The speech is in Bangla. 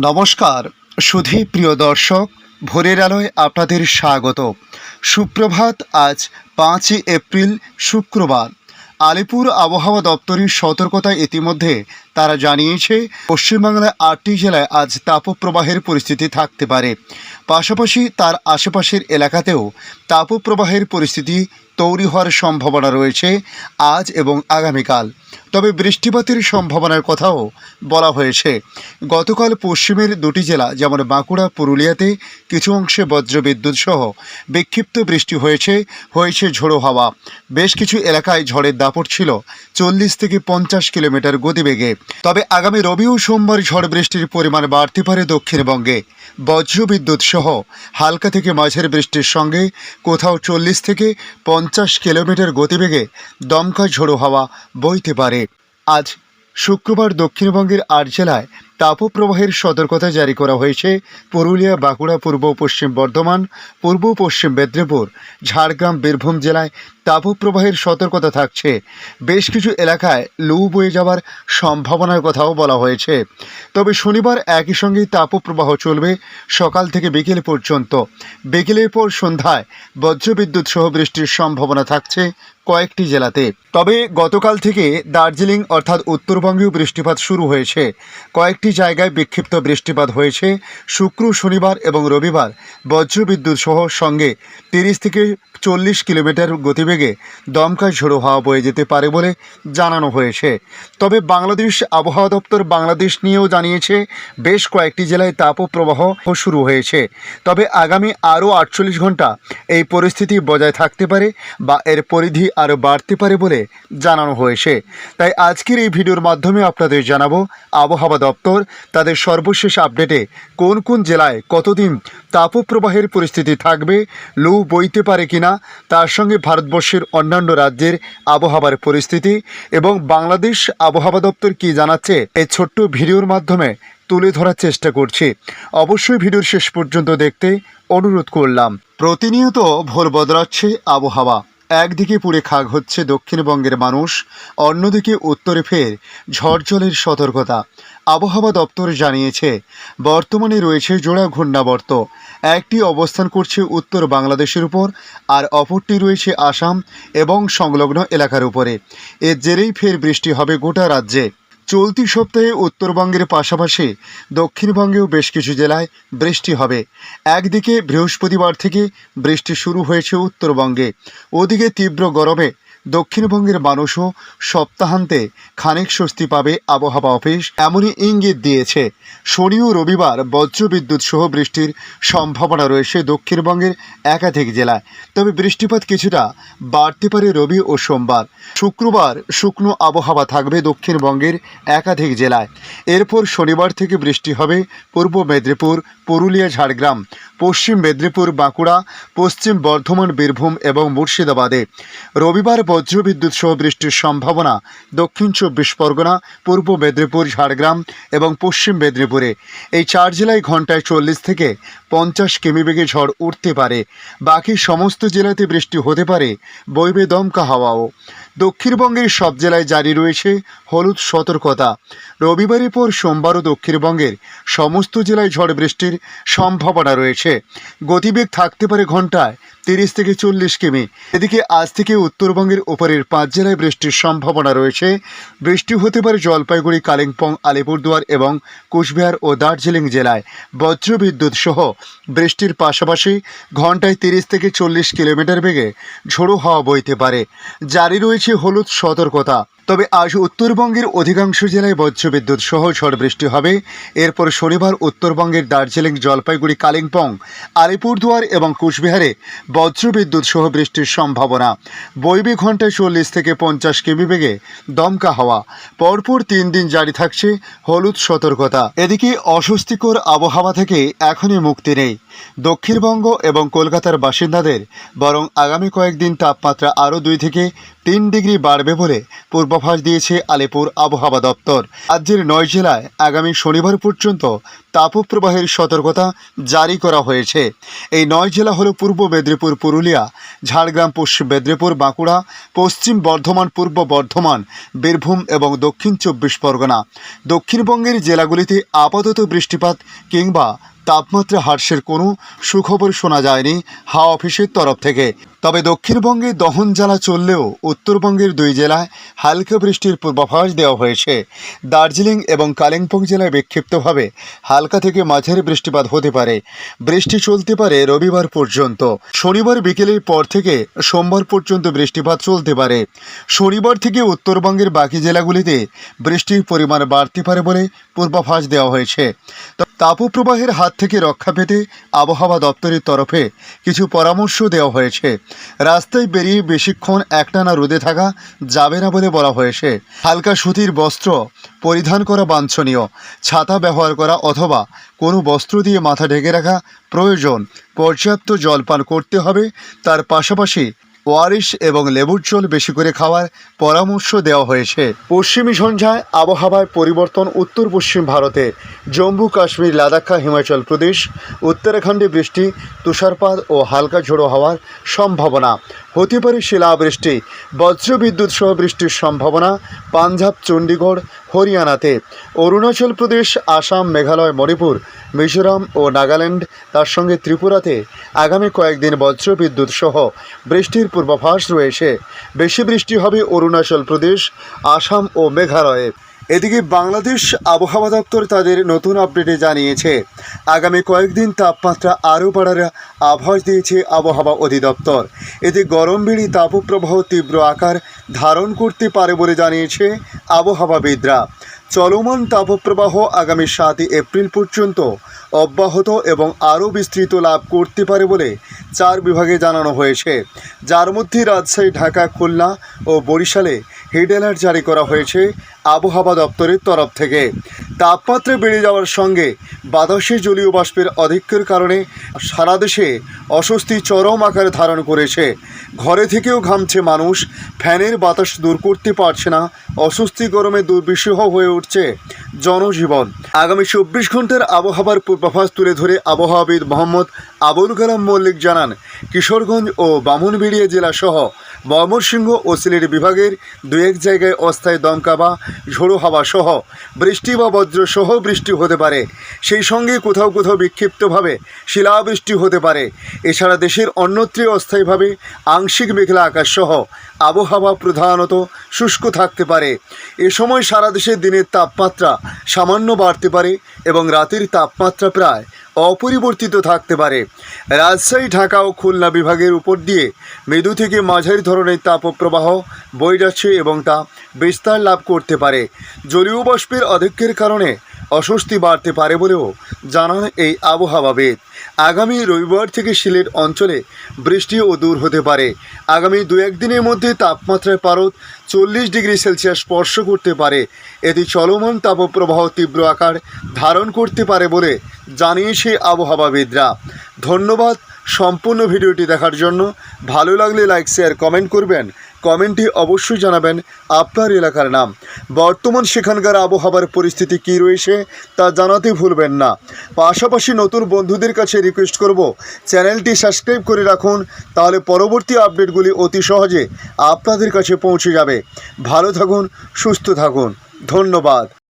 নমস্কার সুধী প্রিয় দর্শক, ভোরের আলোয় আপনাদের স্বাগত। সুপ্রভাত। আজ 5ই এপ্রিল শুক্রবার। আলিপুর আবহাওয়া দপ্তরের সতর্কতায় ইতিমধ্যে তারা জানিয়েছে পশ্চিমবাংলায় 8টি জেলায় আজ তাপপ্রবাহের পরিস্থিতি থাকতে পারে। পাশাপাশি তার আশেপাশের এলাকাতেও তাপপ্রবাহের পরিস্থিতি তৈরি হওয়ার সম্ভাবনা রয়েছে আজ এবং আগামীকাল। তবে বৃষ্টিপাতের সম্ভাবনার কথাও বলা হয়েছে। গতকাল পশ্চিমের দুটি জেলা যেমন বাঁকুড়া, পুরুলিয়াতে কিছু অংশে বজ্রবিদ্যুৎ সহ বিক্ষিপ্ত বৃষ্টি হয়েছে ঝোড়ো হাওয়া। বেশ কিছু এলাকায় ঝড়ের দাপট ছিল 40 থেকে 50 কিলোমিটার গতিবেগে। তবে আগামী রবি ও সোমবার ঝড় বৃষ্টির পরিমাণ বাড়তে পারে দক্ষিণবঙ্গে। বজ্রবিদ্যুৎ সহ হালকা থেকে মাঝারি বৃষ্টির সঙ্গে কোথাও 40 থেকে 50 কিলোমিটার গতিবেগে দমকা ঝোড়ো হাওয়া বইতে পারে। আজ শুক্রবার দক্ষিণবঙ্গের 8 জেলায় তাপপ্রবাহের সতর্কতা জারি করা হয়েছে। পুরুলিয়া, বাঁকুড়া, পূর্ব পশ্চিম বর্ধমান, পূর্ব পশ্চিম মেদিনীপুর, ঝাড়গ্রাম, বীরভূম জেলায় তাপপ্রবাহের সতর্কতা থাকছে। বেশ কিছু এলাকায় লু বয়ে যাওয়ার সম্ভাবনার কথাও বলা হয়েছে। তবে শনিবার একই সঙ্গে তাপপ্রবাহ চলবে সকাল থেকে বিকেল পর্যন্ত। বিকেলের পর সন্ধ্যায় বজ্রবিদ্যুৎ সহ বৃষ্টির সম্ভাবনা থাকছে কয়েকটি জেলাতে। তবে গতকাল থেকে দার্জিলিং অর্থাৎ উত্তরবঙ্গেও বৃষ্টিপাত শুরু হয়েছে। কয়েকটি জায়গায় বিক্ষিপ্ত বৃষ্টিপাত হয়েছে। শুক্র, শনিবার এবং রবিবার বজ্রবিদ্যুৎ সহ সঙ্গে 30 থেকে 40 কিলোমিটার গতিবেগে দমকা ঝোড়ো হাওয়া বয়ে যেতে পারে বলে জানানো হয়েছে। তবে বাংলাদেশ আবহাওয়া দপ্তর বাংলাদেশ নিয়েও জানিয়েছে বেশ কয়েকটি জেলায় তাপপ্রবাহ শুরু হয়েছে। তবে আগামী আরও 48 ঘন্টা এই পরিস্থিতি বজায় থাকতে পারে বা এর পরিধি আরও বাড়তে পারে বলে জানানো হয়েছে। তাই আজকের এই ভিডিওর মাধ্যমে আপনাদের জানাবো আবহাওয়া দপ্তর তাদের সর্বশেষ আপডেটে কোন কোন জেলায় কতদিন তাপপ্রবাহের পরিস্থিতি থাকবে, লু বইতে পারে কিনা, তার সঙ্গে ভারতবর্ষের অন্যান্য রাজ্যের আবহাওয়ার পরিস্থিতি এবং বাংলাদেশ আবহাওয়া দপ্তর কী জানাচ্ছে এই ছোট্ট ভিডিওর মাধ্যমে তুলে ধরার চেষ্টা করছি। অবশ্যই ভিডিওর শেষ পর্যন্ত দেখতে অনুরোধ করলাম। প্রতিনিয়ত ভোর বদলাচ্ছে আবহাওয়া। একদিকে পুড়ে খাক হচ্ছে দক্ষিণবঙ্গের মানুষ, অন্যদিকে উত্তরে ফের ঝড় জলের সতর্কতা। আবহাওয়া দপ্তর জানিয়েছে বর্তমানে রয়েছে জোড়া ঘূর্ণাবর্ত। একটি অবস্থান করছে উত্তর বাংলাদেশের উপর, আর অপরটি রয়েছে আসাম এবং সংলগ্ন এলাকার উপরে। এর জেরেই ফের বৃষ্টি হবে গোটা রাজ্যে। চলতি সপ্তাহে উত্তরবঙ্গের পাশাপাশি দক্ষিণবঙ্গেও বেশ কিছু জেলায় বৃষ্টি হবে। একদিকে বৃহস্পতিবার থেকে বৃষ্টি শুরু হয়েছে উত্তরবঙ্গে, ওদিকে তীব্র গরমে দক্ষিণবঙ্গের মানুষও সপ্তাহান্তে খানিক স্বস্তি পাবে আবহাওয়া অফিস এমনই ইঙ্গিত দিয়েছে। শনি ও রবিবার বজ্রবিদ্যুৎ সহ বৃষ্টির সম্ভাবনা রয়েছে দক্ষিণবঙ্গের একাধিক জেলায়। তবে বৃষ্টিপাত কিছুটা বাড়তে পারে রবি ও সোমবার। শুক্রবার শুকনো আবহাওয়া থাকবে দক্ষিণবঙ্গের একাধিক জেলায়। এরপর শনিবার থেকে বৃষ্টি হবে পূর্ব মেদিনীপুর, পুরুলিয়া, ঝাড়গ্রাম, পশ্চিম মেদিনীপুর, বাঁকুড়া, পশ্চিম বর্ধমান, বীরভূম এবং মুর্শিদাবাদে। রবিবার বজ্রবিদ্যুৎ সহ বৃষ্টির সম্ভাবনা দক্ষিণ 24 পরগনা, পূর্ব মেদিনীপুর, ঝাড়গ্রাম এবং পশ্চিম মেদিনীপুরে। এই 4 জেলায় ঘন্টায় 40 থেকে 50 কিমি বেগে ঝড় উঠতে পারে। বাকি সমস্ত জেলাতে বৃষ্টি হতে পারে, বইবে দমকা হাওয়াও। দক্ষিণবঙ্গের সব জেলায় জারি রয়েছে হলুদ সতর্কতা। রবিবারের পর সোমবারও দক্ষিণবঙ্গের সমস্ত জেলায় ঝড় বৃষ্টির সম্ভাবনা রয়েছে। গতিবেগ থাকতে পারে ঘন্টায় 30 থেকে 40 কিমি। এদিকে আজ থেকে উত্তরবঙ্গের উপরের 5 জেলায় বৃষ্টির সম্ভাবনা রয়েছে। বৃষ্টি হতে পারে জলপাইগুড়ি, কালিম্পং, আলিপুরদুয়ার এবং কোচবিহার ও দার্জিলিং জেলায়। বজ্রবিদ্যুৎ সহ বৃষ্টির পাশাপাশি ঘন্টায় 30 থেকে 40 কিলোমিটার বেগে ঝোড়ো হাওয়া বইতে পারে। জারি রয়েছে হলুদ সতর্কতা। তবে আজ উত্তরবঙ্গের অধিকাংশ জেলায় বজ্রবিদ্যুৎ সহ ঝড় বৃষ্টি হবে। এরপর শনিবার উত্তরবঙ্গের দার্জিলিং, জলপাইগুড়ি, কালিম্পং, আলিপুরদুয়ার এবং কোচবিহারে বজ্রবিদ্যুৎ সহ বৃষ্টির সম্ভাবনা। বইবে ঘন্টায় 40 থেকে 50 কিমি বেগে দমকা হাওয়া। পরপর 3 দিন জারি থাকছে হলুদ সতর্কতা। এদিকে অস্বস্তিকর আবহাওয়া থেকে এখনই মুক্তি নেই দক্ষিণবঙ্গ এবং কলকাতার বাসিন্দাদের, বরং আগামী কয়েকদিন তাপমাত্রা আরও 2 থেকে 3 ডিগ্রি বাড়বে বলে পূর্বাভাস পূর্বাভাস দিয়েছে আলিপুর আবহাওয়া দপ্তর। রাজ্যের 9 জেলায় আগামী শনিবার পর্যন্ত তাপপ্রবাহের সতর্কতা জারি করা হয়েছে। এই 9 জেলা হলো পূর্ব মেদিনীপুর, পুরুলিয়া, ঝাড়গ্রাম, পশ্চিম মেদিনীপুর, বাঁকুড়া, পশ্চিম বর্ধমান, পূর্ব বর্ধমান, বীরভূম এবং দক্ষিণ 24 পরগনা। দক্ষিণবঙ্গের জেলাগুলিতে আপাতত বৃষ্টিপাত কিংবা তাপমাত্রা হ্রাসের কোনো সুখবর শোনা যায়নি হাওয়া অফিসের তরফ থেকে। তবে দক্ষিণবঙ্গে দহন জ্বালা চললেও উত্তরবঙ্গের 2 জেলায় হালকা বৃষ্টির পূর্বাভাস দেওয়া হয়েছে। দার্জিলিং এবং কালিম্পং জেলায় বিক্ষিপ্তভাবে হালকা থেকে মাঝারি বৃষ্টিপাত হতে পারে। বৃষ্টি চলতে পারে রবিবার পর্যন্ত। শনিবার বিকেলের পর থেকে সোমবার পর্যন্ত বৃষ্টিপাত চলতে পারে। শনিবার থেকে উত্তরবঙ্গের বাকি জেলাগুলিতে বৃষ্টির পরিমাণ বাড়তে পারে বলে পূর্বাভাস দেওয়া হয়েছে। তাপপ্রবাহের হাত থেকে রক্ষা পেতে আবহাওয়া দপ্তরের তরফে কিছু পরামর্শ দেওয়া হয়েছে। রাস্তায় বেরিয়ে বেশিক্ষণ একটানা রোদে থাকা যাবে না বলে বলা হয়েছে। হালকা সুতির বস্ত্র পরিধান করা বাঞ্ছনীয়। ছাতা ব্যবহার করা অথবা কোনো বস্ত্র দিয়ে মাথা ঢেকে রাখা প্রয়োজন। পর্যাপ্ত জলপান করতে হবে। তার পাশাপাশি ওয়ারিশ এবং লেবুর জল বেশি করে খাওয়ার পরামর্শ দেওয়া হয়েছে। পশ্চিমী ঝঞ্ঝায় আবহাওয়ায় পরিবর্তন উত্তর পশ্চিম ভারতে। জম্মু কাশ্মীর, লাদাখ, হিমাচল প্রদেশ, উত্তরাখণ্ডে বৃষ্টি, তুষারপাত ও হালকা ঝোড়ো হওয়ার সম্ভাবনা। হতে পারে শিলাবৃষ্টি, বজ্রবিদ্যুৎ সহ বৃষ্টির সম্ভাবনা পাঞ্জাব, চণ্ডীগড়, হরিয়ানাতে। অরুণাচল প্রদেশ, আসাম, মেঘালয়, মণিপুর, মিজোরাম ও নাগাল্যান্ড, তার সঙ্গে ত্রিপুরাতে আগামী কয়েকদিন বজ্রবিদ্যুৎ সহ বৃষ্টির পূর্বাভাস রয়েছে। বেশি বৃষ্টি হবে অরুণাচল প্রদেশ, আসাম ও মেঘালয়ে। এদিকে বাংলাদেশ আবহাওয়া দপ্তর তাদের নতুন আপডেটে জানিয়েছে আগামী কয়েকদিন তাপমাত্রা আরও বাড়ার আভাস দিয়েছে আবহাওয়া অধিদপ্তর। এতে গরম বেড়ে তাপপ্রবাহ তীব্র আকার ধারণ করতে পারে বলে জানিয়েছে আবহাওয়াবিদরা। চলমান তাপপ্রবাহ আগামী 7 এপ্রিল পর্যন্ত অব্যাহত এবং আরও বিস্তৃত লাভ করতে পারে বলে 4 বিভাগে জানানো হয়েছে, যার মধ্যে রাজশাহী, ঢাকা, খুলনা ও বরিশালে হেড অ্যালার্ট জারি করা হয়েছে আবহাওয়া দপ্তরের তরফ থেকে। তাপমাত্রা বেড়ে যাওয়ার সঙ্গে বাতাসে জলীয় বাষ্পের আধিক্যের কারণে সারা দেশে অস্বস্তি চরম আকার ধারণ করেছে। ঘরে থেকেও ঘামছে মানুষ, ফ্যানের বাতাস দূর করতে পারছে না। অস্বস্তি গরমে দুর্বিষহ হয়ে উঠছে জনজীবন। আগামী 24 ঘন্টার আবহাওয়ার পূর্বাভাস তুলে ধরে আবহাওয়াবিদ মোহাম্মদ আবুল কালাম মল্লিক জানান, কিশোরগঞ্জ ও বামুনবাড়িয়া জেলাসহ ময়মনসিংহ ও সিলেট বিভাগের 2-1 জায়গায় অস্থায়ী দমকা বা ঝোড়ো হাওয়া সহ বৃষ্টি বা বজ্র সহ বৃষ্টি হতে পারে। সেই সঙ্গে কোথাও কোথাও বিক্ষিপ্তভাবে শিলাবৃষ্টি হতে পারে। এছাড়া দেশের অন্যত্র অস্থায়ীভাবে আংশিক মেঘলা আকাশ সহ আবহাওয়া প্রধানত শুষ্ক থাকতে পারে। এ সময় সারা দেশে দিনের তাপমাত্রা সামান্য বাড়তে পারে এবং রাতের তাপমাত্রা প্রায় অপরিবর্তিত থাকতে পারে। রাজশাহী, ঢাকা ও খুলনা বিভাগের উপর দিয়ে মৃদু থেকে মাঝারি ধরনের তাপপ্রবাহ বয়ে যাচ্ছে এবং তা বিস্তার লাভ করতে পারে। জলীয় বাষ্পের আধিক্যের কারণে অস্বস্তি বাড়তে পারে বলেও জানান এই আবহাওয়াবিদ। আগামী রবিবার থেকে সিলেট অঞ্চলে বৃষ্টিও দূর হতে পারে। আগামী 2-1 দিনের মধ্যে তাপমাত্রায় পারদ 40 ডিগ্রি সেলসিয়াস স্পর্শ করতে পারে। এতে চলমান তাপপ্রবাহ তীব্র আকার ধারণ করতে পারে বলে জানিয়েছে আবহাওয়াবিদরা। ধন্যবাদ সম্পূর্ণ ভিডিওটি দেখার জন্য। ভালো লাগলে লাইক, শেয়ার, কমেন্ট করবেন। কমেন্টে অবশ্যই জানাবেন আপনার এলাকার নাম। বর্তমান সেখানকার আবহাওয়ার পরিস্থিতি কী রয়েছে তা জানাতে ভুলবেন না। পাশাপাশি নতুন বন্ধুদের কাছে রিকোয়েস্ট করব, চ্যানেলটি সাবস্ক্রাইব করে রাখুন, তাহলে পরবর্তী আপডেটগুলি অতি সহজে আপনাদের কাছে পৌঁছে যাবে। ভালো থাকুন, সুস্থ থাকুন। ধন্যবাদ।